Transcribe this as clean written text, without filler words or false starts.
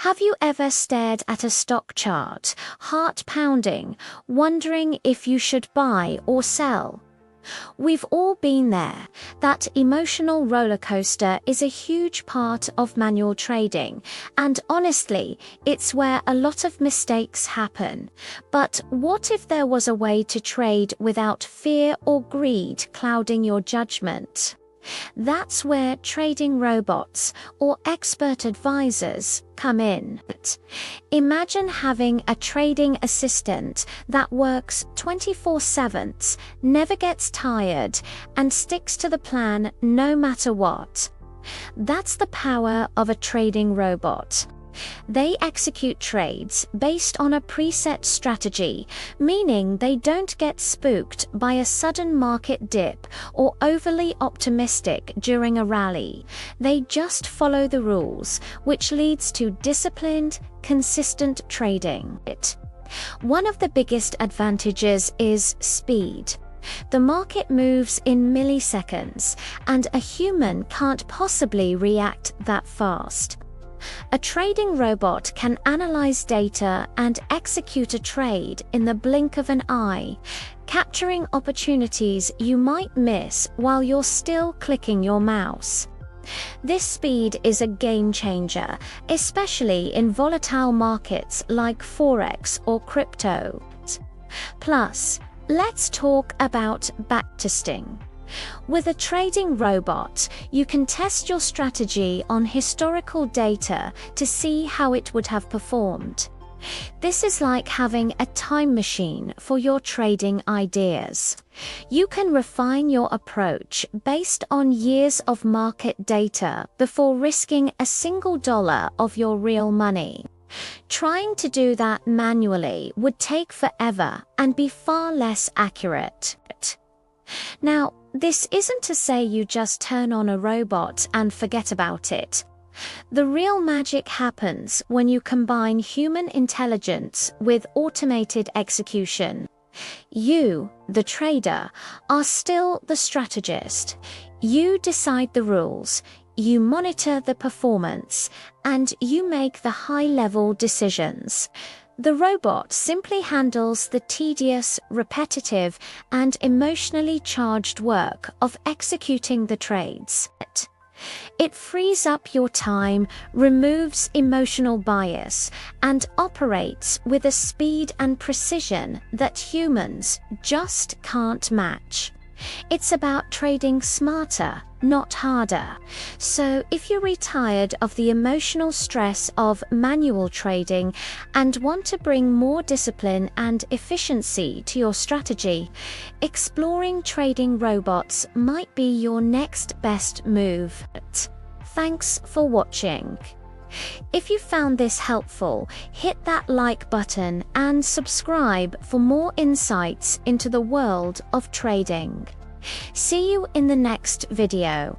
Have you ever stared at a stock chart, heart pounding, wondering if you should buy or sell? We've all been there. That emotional roller coaster is a huge part of manual trading, and honestly, it's where a lot of mistakes happen. But what if there was a way to trade without fear or greed clouding your judgment? That's where trading robots, or expert advisors, come in. Imagine having a trading assistant that works 24/7, never gets tired, and sticks to the plan no matter what. That's the power of a trading robot. They execute trades based on a preset strategy, meaning they don't get spooked by a sudden market dip or overly optimistic during a rally. They just follow the rules, which leads to disciplined, consistent trading. One of the biggest advantages is speed. The market moves in milliseconds, and a human can't possibly react that fast. A trading robot can analyze data and execute a trade in the blink of an eye, capturing opportunities you might miss while you're still clicking your mouse. This speed is a game changer, especially in volatile markets like Forex or crypto. Plus, let's talk about backtesting. With a trading robot, you can test your strategy on historical data to see how it would have performed. This is like having a time machine for your trading ideas. You can refine your approach based on years of market data before risking a single dollar of your real money. Trying to do that manually would take forever and be far less accurate. Now, this isn't to say you just turn on a robot and forget about it. The real magic happens when you combine human intelligence with automated execution. You, the trader, are still the strategist. You decide the rules, you monitor the performance, and you make the high-level decisions. The robot simply handles the tedious, repetitive, and emotionally charged work of executing the trades. It frees up your time, removes emotional bias, and operates with a speed and precision that humans just can't match. It's about trading smarter, not harder. So if you're tired of the emotional stress of manual trading and want to bring more discipline and efficiency to your strategy, exploring trading robots might be your next best move. Thanks for watching. If you found this helpful, hit that like button and subscribe for more insights into the world of trading. See you in the next video.